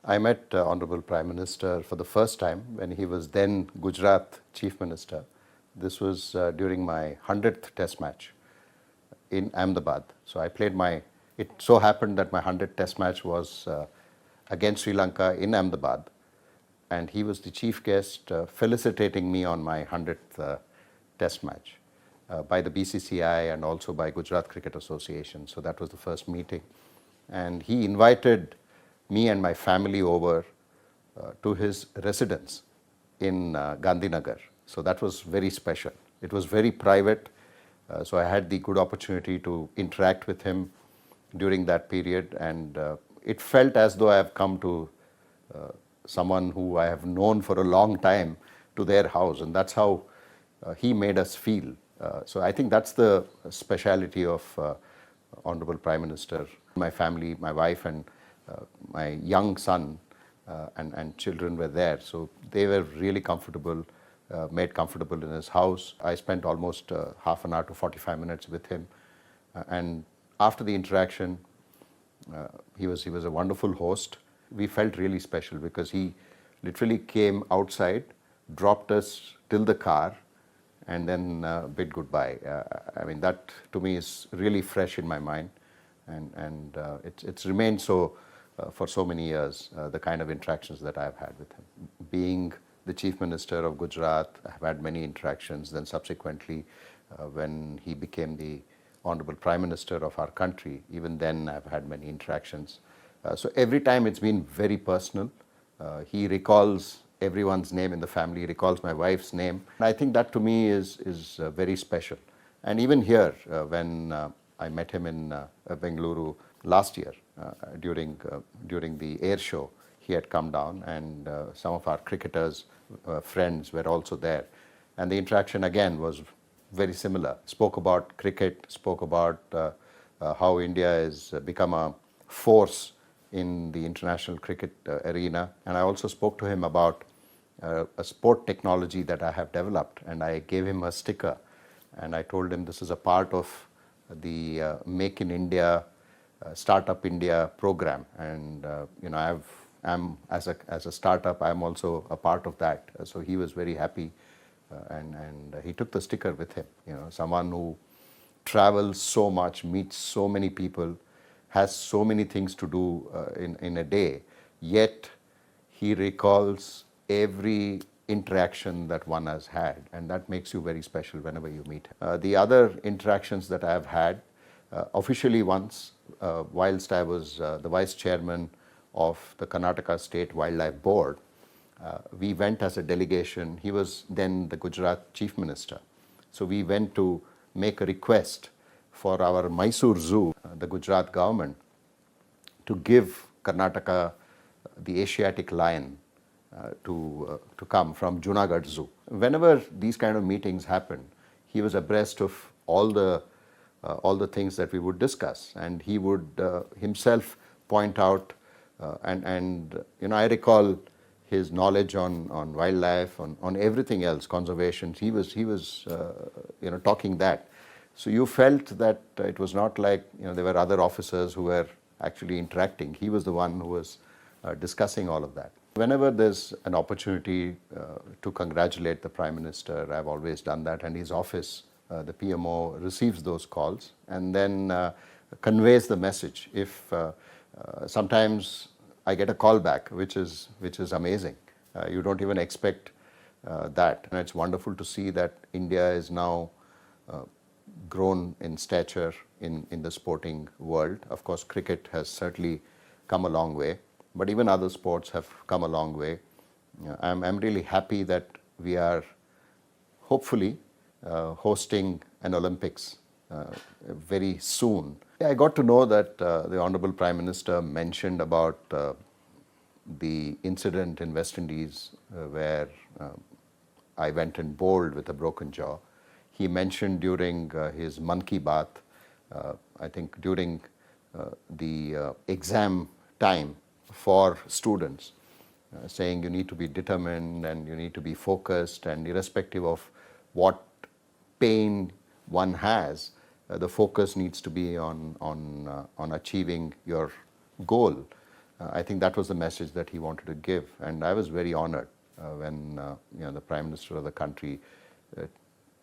I met Honorable Prime Minister for the first time when he was then Gujarat Chief Minister. This was during my 100th Test match in Ahmedabad. So I played it so happened that my 100th Test match was against Sri Lanka in Ahmedabad, and he was the chief guest felicitating me on my 100th Test match by the BCCI and also by Gujarat Cricket Association. So that was the first meeting. And he invited me and my family over to his residence in Gandhinagar. So that was very special. It was very private. So I had the good opportunity to interact with him during that period, and it felt as though I have come to someone who I have known for a long time to their house, and that's how he made us feel. So I think that's the speciality of Honorable Prime Minister. My family, my wife and my young son and children were there, so they were really comfortable, made comfortable in his house. I spent almost half an hour to 45 minutes with him, and after the interaction, he was a wonderful host. We felt really special because he literally came outside, dropped us till the car, and then bid goodbye. I mean, that to me is really fresh in my mind, and it's remained so for so many years, the kind of interactions that I've had with him. Being the Chief Minister of Gujarat, I've had many interactions. Then subsequently, when he became the Honorable Prime Minister of our country, even then I've had many interactions. So every time it's been very personal. He recalls everyone's name in the family, he recalls my wife's name. And I think that to me is very special. And even here, when I met him in Bengaluru last year during the air show, he had come down, and some of our cricketers, friends were also there. And the interaction again was very similar. Spoke about cricket, spoke about how India has become a force in the international cricket arena. And I also spoke to him about a sport technology that I have developed, and I gave him a sticker, and I told him this is a part of the Make in India, Startup India program, and I'm as a startup, I'm also a part of that. So he was very happy, and he took the sticker with him. Someone who travels so much, meets so many people, has so many things to do in a day, yet he recalls every interaction that one has had, and that makes you very special whenever you meet him. The other interactions that I have had, officially once, whilst I was the Vice Chairman of the Karnataka State Wildlife Board, we went as a delegation. He was then the Gujarat Chief Minister. So we went to make a request for our Mysore Zoo, the Gujarat government, to give Karnataka the Asiatic lion to come from Junagadh Zoo. Whenever these kind of meetings happened, he was abreast of all the things that we would discuss, and he would himself point out, and I recall his knowledge on wildlife, on everything else, conservation. He was talking that. So you felt that it was not like there were other officers who were actually interacting. He was the one who was discussing all of that. Whenever there's an opportunity to congratulate the Prime Minister, I've always done that, and his office, the PMO, receives those calls and then conveys the message. If sometimes I get a call back, which is amazing. You don't even expect that, and it's wonderful to see that India is now grown in stature in the sporting world. Of course, cricket has certainly come a long way, but even other sports have come a long way. I'm really happy that we are hopefully hosting an Olympics very soon. I got to know that the Honorable Prime Minister mentioned about the incident in West Indies where I went and bowled with a broken jaw. He mentioned during his Mann Ki Baat, I think during the exam time for students, saying you need to be determined and you need to be focused, and irrespective of what pain one has, the focus needs to be on achieving your goal. I think that was the message that he wanted to give, and I was very honored when the Prime Minister of the country uh,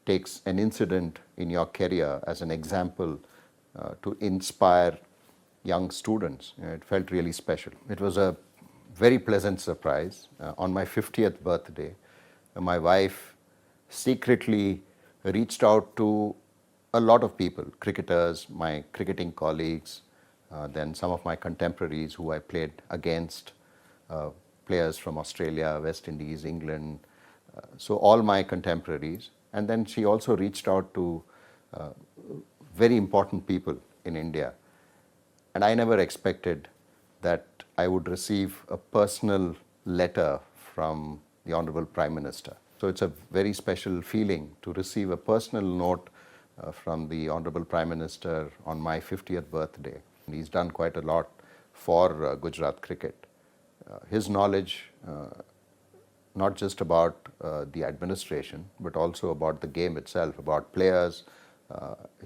takes an incident in your career as an example to inspire young students. It felt really special. It was a very pleasant surprise. On my 50th birthday, my wife secretly reached out to a lot of people, cricketers, my cricketing colleagues, then some of my contemporaries who I played against, uh, players from Australia, West Indies, England, so all my contemporaries. And then she also reached out to uh, very important people in India. And I never expected that I would receive a personal letter from the Honorable Prime Minister. So it's a very special feeling to receive a personal note from the Honorable Prime Minister on my 50th birthday. He's done quite a lot for Gujarat cricket. His knowledge, not just about the administration, but also about the game itself, about players.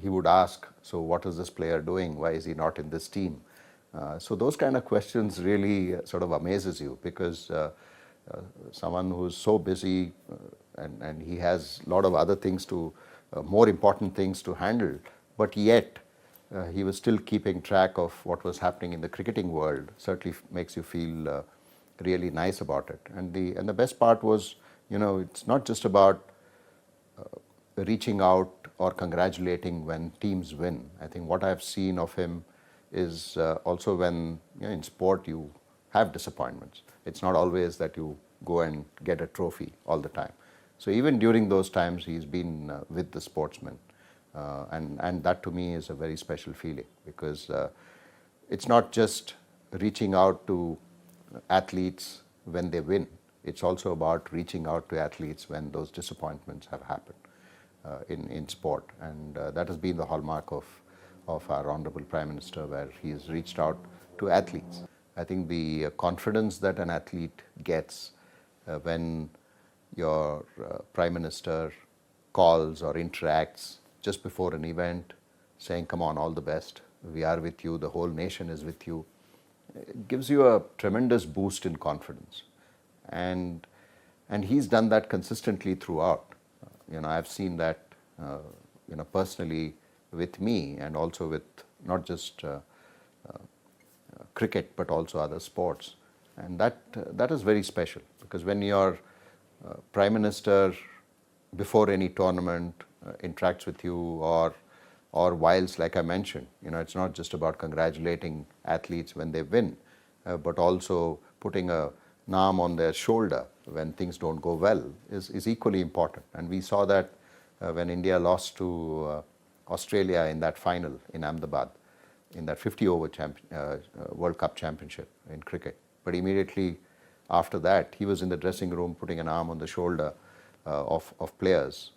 He would ask, so what is this player doing? Why is he not in this team? So those kind of questions really sort of amazes you, because someone who's so busy and he has a lot of other things to, more important things to handle, but yet he was still keeping track of what was happening in the cricketing world. Certainly makes you feel really nice about it. And the best part was, it's not just about reaching out or congratulating when teams win. I think what I've seen of him is also when in sport you have disappointments. It's not always that you go and get a trophy all the time. So even during those times, he's been with the sportsmen. And that to me is a very special feeling, because it's not just reaching out to athletes when they win. It's also about reaching out to athletes when those disappointments have happened in sport. And that has been the hallmark of our Honorable Prime Minister, where he has reached out to athletes. I think the confidence that an athlete gets when your Prime Minister calls or interacts just before an event, saying, come on, all the best, we are with you, the whole nation is with you, it gives you a tremendous boost in confidence. And he's done that consistently throughout. I've seen that personally with me, and also with not just cricket but also other sports. And that is very special, because when your Prime Minister before any tournament interacts with you, or whilst, like I mentioned, it's not just about congratulating athletes when they win, but also putting an arm on their shoulder when things don't go well is equally important. And we saw that when India lost to Australia in that final in Ahmedabad, in that 50-over World Cup championship in cricket. But immediately after that, he was in the dressing room putting an arm on the shoulder of players.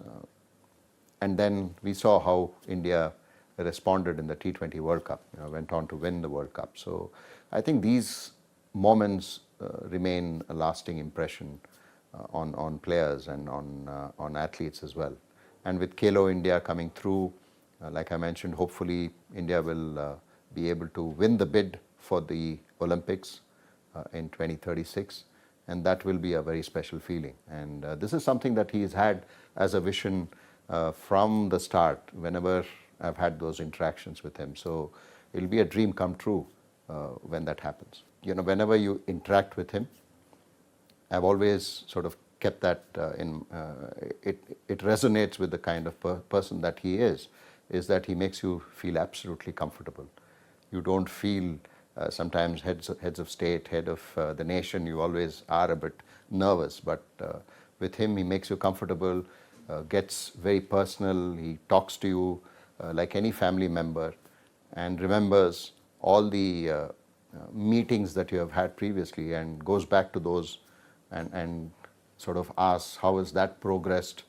And then we saw how India responded in the T20 World Cup, went on to win the World Cup. So I think these moments remain a lasting impression on players and on athletes as well. And with Khelo India coming through, like I mentioned, hopefully India will be able to win the bid for the Olympics in 2036, and that will be a very special feeling. And this is something that he's had as a vision from the start, whenever I've had those interactions with him. So it'll be a dream come true when that happens. Whenever you interact with him, I've always sort of kept that it resonates with the kind of person that he is that he makes you feel absolutely comfortable. You don't feel sometimes heads of state, head of the nation, you always are a bit nervous, but with him, he makes you comfortable, gets very personal, he talks to you like any family member, and remembers all the meetings that you have had previously, and goes back to those and sort of asks, how has that progressed?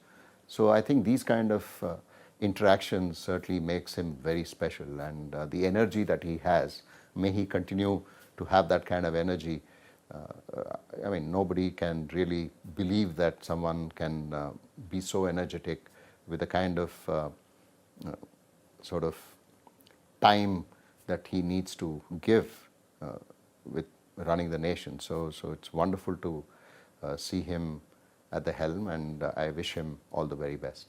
So I think these kind of interactions certainly makes him very special, and the energy that he has, may he continue to have that kind of energy. I mean, nobody can really believe that someone can be so energetic with the kind of sort of time that he needs to give with running the nation. So it's wonderful to see him at the helm, and I wish him all the very best.